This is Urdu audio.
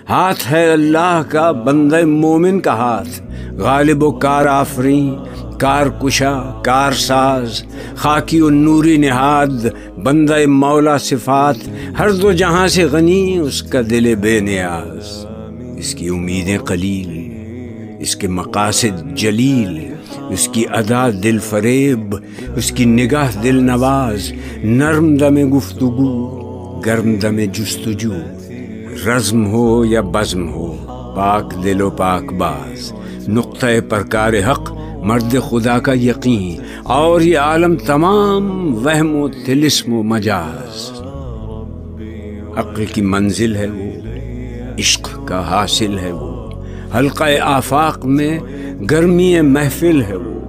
ہاتھ ہے اللہ کا بندہ مومن کا ہاتھ، غالب و کار آفریں، کار کشا، کار ساز، خاکی و نوری نہاد، بندہ مولا صفات، ہر دو جہاں سے غنی اس کا دل بے نیاز۔ اس کی امیدیں قلیل، اس کے مقاصد جلیل، اس کی ادا دل فریب، اس کی نگاہ دل نواز، نرم دم گفتگو، گرم دم جستجو، رزم ہو یا بزم ہو، پاک دل و پاک باز، نقطہ پرکار حق، مرد خدا کا یقین، اور یہ عالم تمام وہم و طلسم و مجاز۔ عقل کی منزل ہے وہ، عشق کا حاصل ہے وہ، حلقہ آفاق میں گرمی محفل ہے وہ،